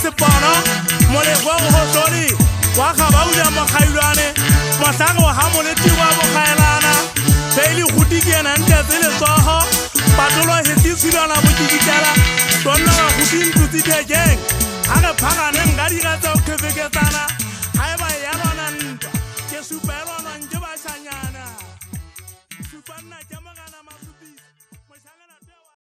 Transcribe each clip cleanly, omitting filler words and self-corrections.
sepono molekwa go hotloli wa khabauya mokhailwane masango ha moleti wa bokhaelana beili gudikena ntse le tsoho patolo hetisirana botiditala tonna ga gudin tutitejeng ha re phagane ngadi ga tsa khefeketsana ha eba ya lona ntwa ke supelwana nje ba sanyana supanna jamagana masupi moshangana tewa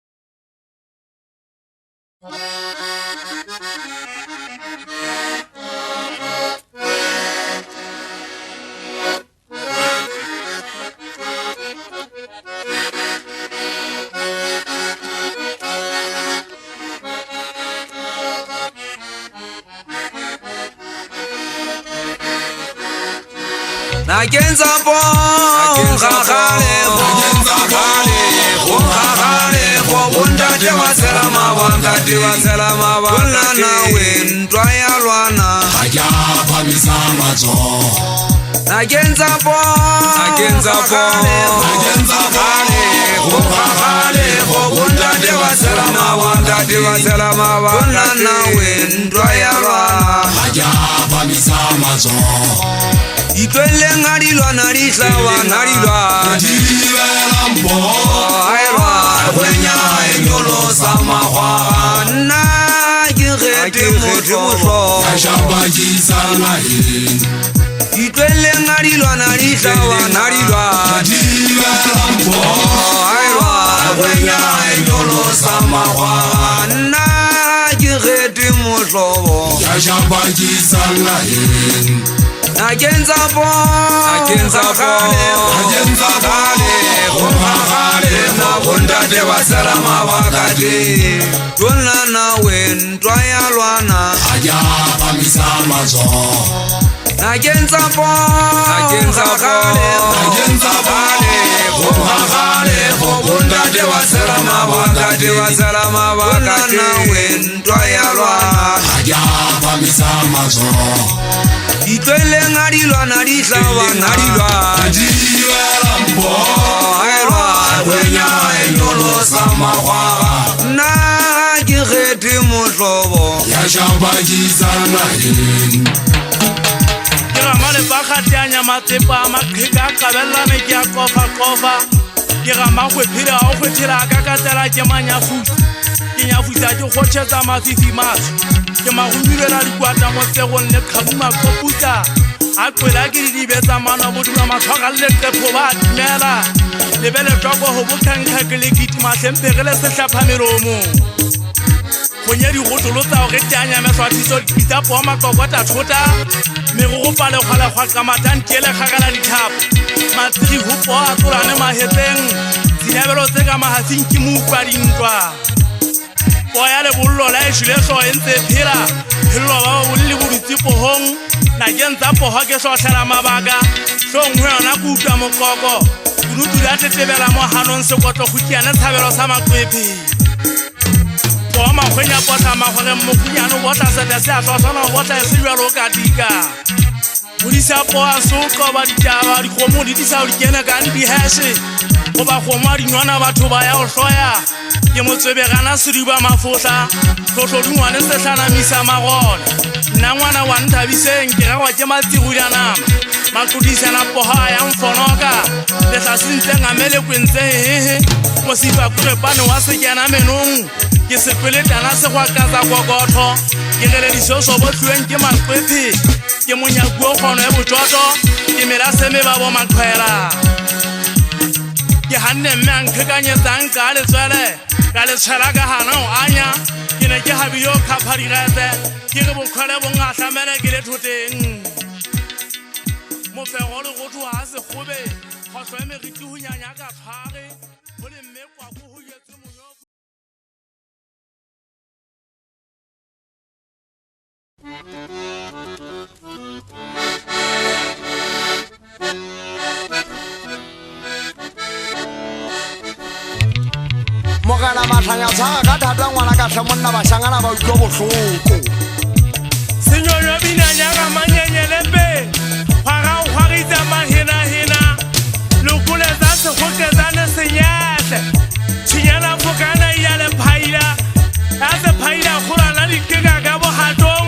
Nagenza po khale ko bunda de waselama wanga na wendwa ya lwana aja phamisa mazo Nagenza po khale ko bunda de waselama wanga na wendwa ya lwana aja phamisa mazo Itwele ngarilwa narisawa narilwa Jibela mbo Ailwa Wenya enyolo samahwa Na girete muso Kashamba jisana hin Itwele ngarilwa narisawa narilwa Jibela mbo Ailwa Wenya enyolo samahwa Na girete muso Kashamba jisana hin Nagenza po khale na bunda de wasalama wakati Tuna na wendwa ya lwana Aja phamisa mazo Nagenza po khale Bunda de wasalama wakati Tuna na wendwa ya lwana Aja phamisa mazo Itwele ngarilwa narisawa narilwa Jibela mbo Ailwa Wenya enyolo samahwa Na girete muso Kashamba jisana hin Kira male bakhatanya matepa makhika kabella me kya kofa Kira magwe phira o khwethela ka katela ke manyafu ke nyafuta ke khothetsa mafifi maso ke magunyulela dikwata mo tsegong le khabuma koputa a kwela ke di betsa mana boduma matlhoga le tepo ba timela lebele toko ho bokhankha ke le kitima sempegele se hlapha meromo Khonya di gotolo tsa o re tanya meswatiso ditsa po makokota thota me go pale kgala gwa kamata ntele khagala dithapo matri ho po a tsorane maheteng dinabelo tse ka mahatsing ke mu kwa dintwa Boya le bollo la eshile so entse phira hillo ba bolli boditsi pohong na gentsa poho ke so tlhela mabaka so ngwe yona kutwa mokoko kunutu ya tetebela mo hanon se kotlo khutiana tshabelo sa makwephi Bo ma khwenya pota ma gore mokunyano botla se se a tsona botla se jwalo ka dika Budisa po a soko ba ditaba di khomo di sa di kena ka ndi hase go ba khoma di nwana batho ba ya o hloya ke motswebegana seriba mafotla tlotlo dingwane se hlanamisa magona nna ngwana wa nthabiseng ke gagwa ke matsirudana matlodisana poha ya mfonoka le tlasentseng a mele kwentse hehe mosifa kurepane wa sekena menong ke sepeletana se go akaza kokotho ke geledisoso botlhuweng ke makwephi ke monyakuo kgono ya bototo ke meraseme ba bo maqhwela ke hanne mme a nkhekanyetsang ka letswele ka letshwela ka hana o anya ke ne ke habiyo khaphadigete ke re bokgwele bongatlamele ke le thoteng mofego le gotho ha se gobe kgotlho e meriti ho nyanya ka tshware ho le mme kwa go ho yetse monyoko Mogala matlhanya tshaga ka thata ngwana ka tlhamonna ba shangana ba utlwa bohloko Señor binanya ga manyenyelembe phara o khwaritsa mahina lokule za se khokezane senyatle tshinyana fokana ya le phaila a se phaila khurana dikega ka bo hato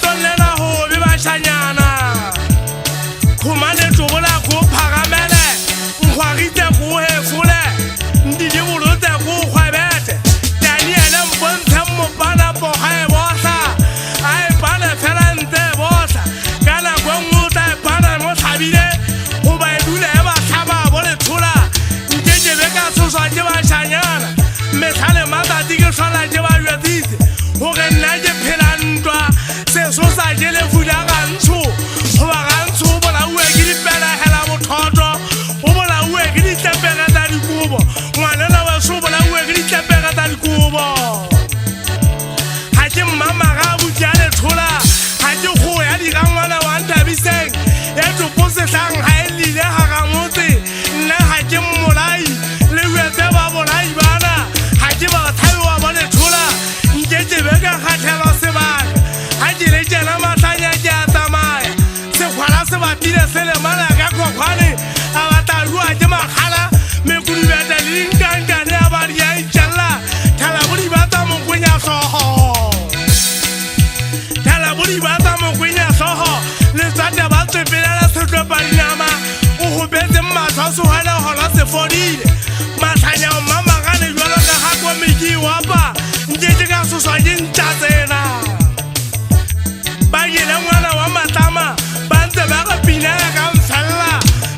tolela ho be bashanyana khumane tsobola go phagamele ngwagitse go hefule ndi di bolotse go khwebete Daniel mbontshe mopana bohae bosa ai bana ferante bosa kana go ngota bana mo thabile go ba edule ba thaba bole thola njeje be ka tsoswa ke bashanyana methale matati ke sola ke ba yeditse ho re nna ke phela ntwa se so sa je le fuda gantsho go ba gantsho bona o e ke dipela hela bothoto o bona o e ke ditlepega tsa dikubo ngwana la wa so bona o e ke ditlepega tsa dikubo ha ke mama ga bujale thola ha ke go ya di gangwana wa ntabiseng e tlo posetsang ha elile ha ga motse nna ha ke mmolai le wetse ba bolai bana ha ke ba thawa bona thola nketse be ka khathela sebaka ha ke le jena matlanya ke a tsamaya se khwala se batile se le mala ka khokhwane a batlaru a ke makhala me kudibeta le nkangane a ba di a itjalla thala bodi ba tsa mokwenya soho thala bodi ba tsa mokwenya soho le tsata ba tsepela la setlo ba dinama o go betse matsa so hala hola se fodile matlanya o mama gane jwalo ka ga kwa meki wa pa nketse ka so swa ke ntsatsena ba yela ngwana wa matama ba ntse ba ga pina ka mfella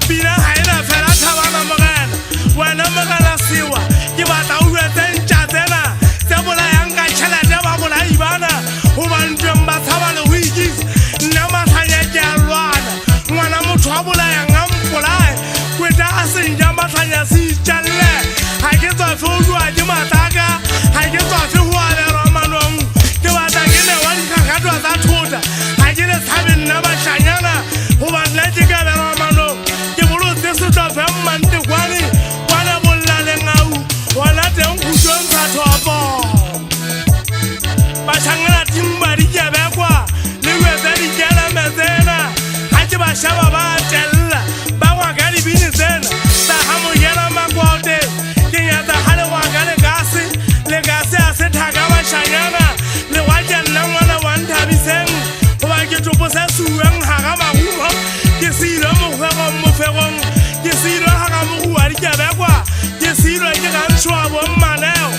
pina ha ena fela thabana mogana wena mogana siwa ke batla o wetse ntsatsena tse bola yang ka tšhelete ba bola ibana go ba ntweng ba thaba le go ikisa nna matlhanya ke a lwana ngwana motho wa bola yang a mpolae kweta a senja matlhanya se itšalle ga ke tswa fe o jwa ke mataka ga ke tswa fe go alerwa manong ke batla ke ne wa dikgakgatwa tsa thota ga ke le tshabe nna bashanyana go ba nna ke ka berwa manong ke bolotse setlofe mmante kwane kwana bolla lengau gona teng khutšong sa thopo bashangana timba di kebekwa le wetse dikeleme tsena ga ke bašaba ba tella ba gwa ka dibini tsena sa ga mogela makwaote ke nyatsa ga le gwa ka lekase a se thaka bashanyana le gwa ke nna ngwana wa nthabiseng goba ke topo se suweng ga ga magumo ke seilo mofegong ke seilo ga ga mogu wa dikebekwa ke seilo ke ga ntšhoa bommaneo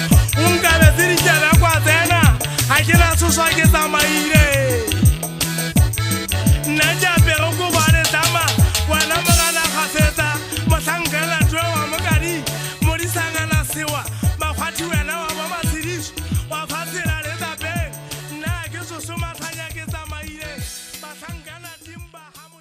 o nkabetse dikebekwa tsena ga ke na tshoswa ke tsamaile nna ke apere ko bane tama wena mogana kgafetsa motlhankela twe wa mokadi modisangana sewa makgwathi wena wa ba matshediso wa fatsela le tapeng nna ke sosomatlhanya ke tsamaile batlhankana timba ga mo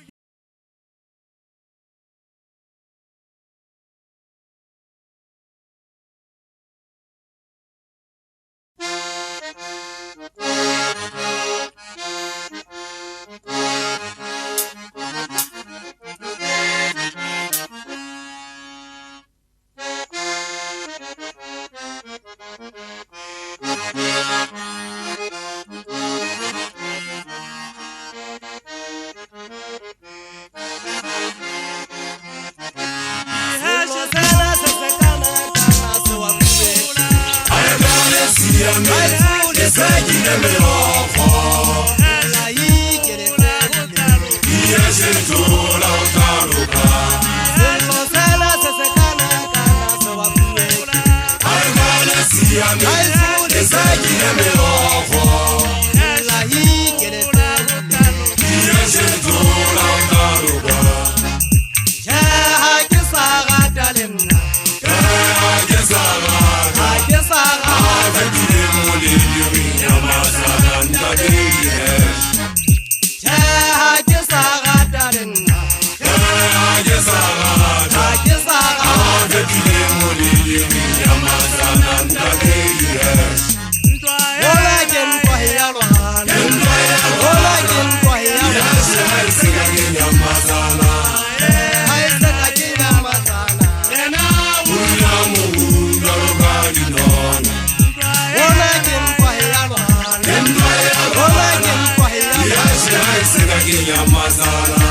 Nyamazana,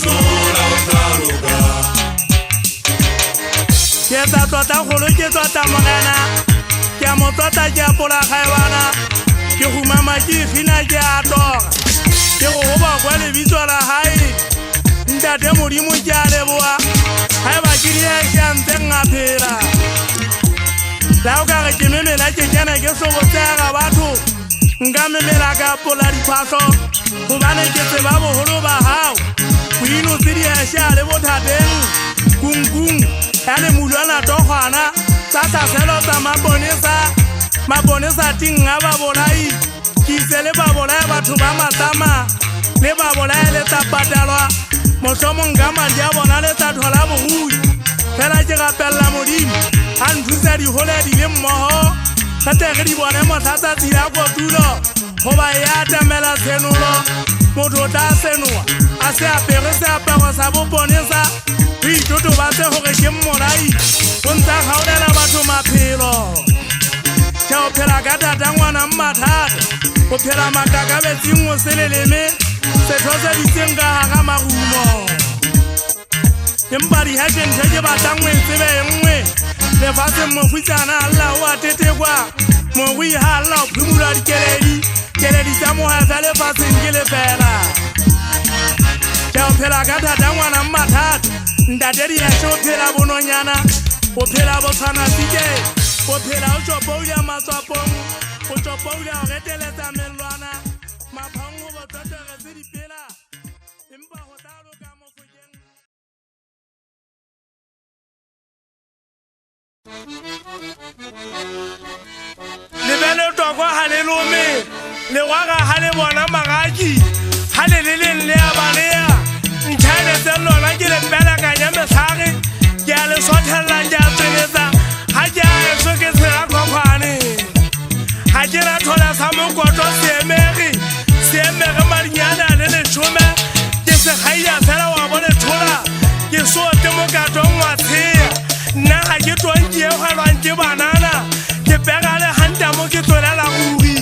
zola utaluka ke tsa tota golo ke tota morena ke a motota ke apola kgaebana ke humama ke fina ke a toga ke go goba kwa lebitso la hae ntate modimo ke a leboa haeba ke di ke a ntseng a phela la o ka re ke memela ke kena ke sogotsega batho nka memela ka pola diphatlho gobane ke tseba boholo ba hao go ino tse di ešea le bothateng kungkung ya le mulwana togwana tsa tlhaselo tsa maponesa ting a babolai ke itse le babolaya batho ba matlama le babolaya le tsa patalwa mohlomong ka madi a bona le tsa thola borui fela ke gapelela modimo a nthusa dihole di le mmogo gatege di bone motlhatsa tsela kotulo goba e atamela tsenolo motho o tla senoa a se apere seapego sa boponesa o itotobatse gore ke mmolai o ntsa kgaolela batho maphelo ke o phela ka tata ngwana mmathata o phela makaka betsing o seleleme setho se ditseng ka gaga magumo empa dihakenthe ke batlang o e tsebe e nngwe lefatsheng mokhutsana alla o a tetekwa mogoi ha alla o phimola dikeledi tsa mogatsa lefatsheng ke lefela ke o phela ka thata ngwana mmathata ntate diashe o phela bononyana o phela botshwana sike o phela o tsopoula matswapong o tsopoula o reteletsa mellwana maphang go botsotegetse dipela empa go taloka mofokeng lebele tokwa ha le lome le gwaga ha le bona magaki ha le leng le a balea ntšhaele tse lona ke lepela ka nya metlhage ke a le sothella ke a tseletsa ha ke a eso ke tshela kgokgwane ha ke ra thola sa mokoto seemege madinyana le leshome ke sekgaia fela wa bone thola ke sote mokatong wa tshea nna ga ke twang ke egelwang ke banana ke pega le hanta mo ke tswelela ruri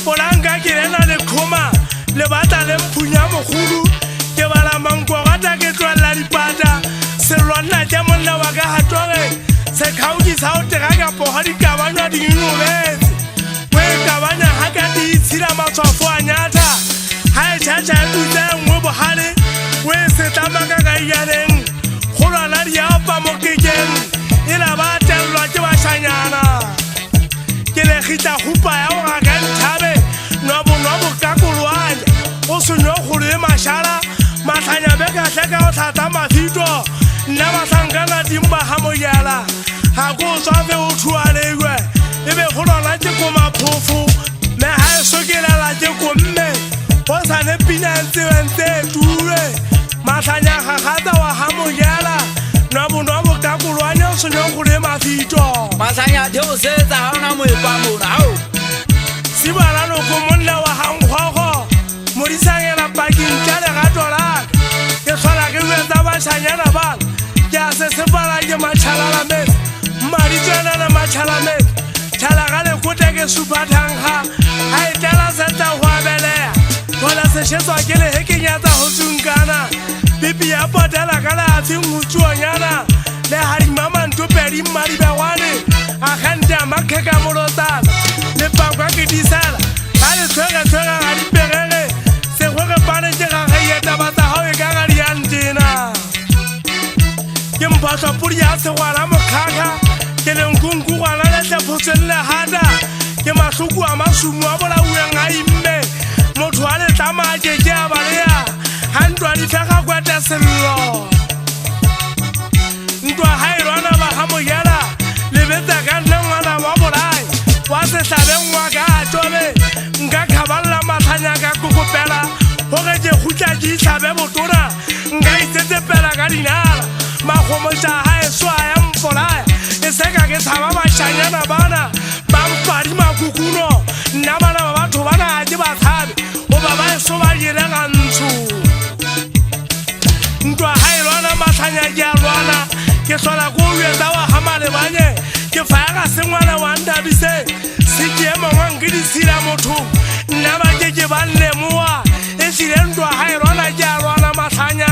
polanka ke lena le kgoma le batla le mphunya mogolo ke bala mankogata ke tloelela dipata selwana ke monna wa ka gatore sekgaoki sa o tega ka poga dikabanywa diinobetse o e kabanya ga ka di itshila matshwafo a nyatha ga e tšhatša e tutse nngwe bogale o e setlamaka ka iyaneng golwana diapa mo kekeng e la ba telelwa ke bašanyana ke legita hupa ya go ga ka nthabe nwabonwabo ka kolwanya o senyo kgolo e mašala matlhanyabe ka tle ka go tlhatsa mafito nna bahlankana dimba ga moyela ga ko tswafe o thualeiwe e be golwana ke ko maphofu mme ga e sokelela ke ko mme go sane pinantsewentse e tule matlhanya gagatsa wa ga moyela nwabonwabo ka kolwanya o senyo kgolo e mafito matlhanya theo setsa ga ona moepa mona ao sibalanoko monna wa gankgogo modisangela pakeng tša legato laka ke tlhola ke betsa bašanyana bala ke a se sepala ke matšhalalametse mmaditswana le matšhalametse tšhala ga lekote ke suphathangga ga e tlela setsa go abelea gola sešetswa ke lehe ke nyatsa go tsunkana pipi ya potela ka leatsing go tsuonyana le hadimamantopedi mmadibegwane a kgente a makheka molotsana le pakwa ke disela ga le tshwegetshwega ga dipegege segwege pane ke gagaietabatsa gao e ka ga diantena ke mphatlhapodi ya segwala mokgakga ke lenkunkugwana le tlephotsen legata ke mahloko a masumo a bolaueng a imme motho a letlama a keke a balea ga ntwa difega kwete sello ntwa ga e rwana ba ga moyela lebetsa ka nne ngwana wa bolai wa setlhabeng wa ka a tobe nka kgabalela matlhanya ka kokopela gore ke gutla ke itlhabe botona nka itsetsepela ka dinala magomoša ga e soa ya mpolaya e seka ke tshaba bašanyana bana ba mpadi makukuno nna bana ba batho bana ga ke batshabe goba ba e so ba direga ntsho ntwa ga e lwana matlhanya ke a lwana ke hlola ko o etsa wa ga malebanye ke faega sengwana wa ndabise se ke e mongwa nke di tshila motho nna ba ke ba nlemoa e presidentwa ha e rona ke a rona matlhanya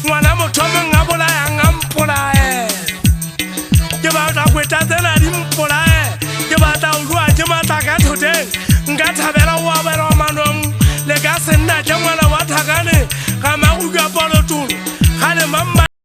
ngwana mothomong a bolayang a mpolae ke batla kweta tsena di mpolae ke batla o lua ke matla ka thoteng nka thabela o abela manong le ka senna ke ngwana wa thakane ga makuka polotolo ga le mamma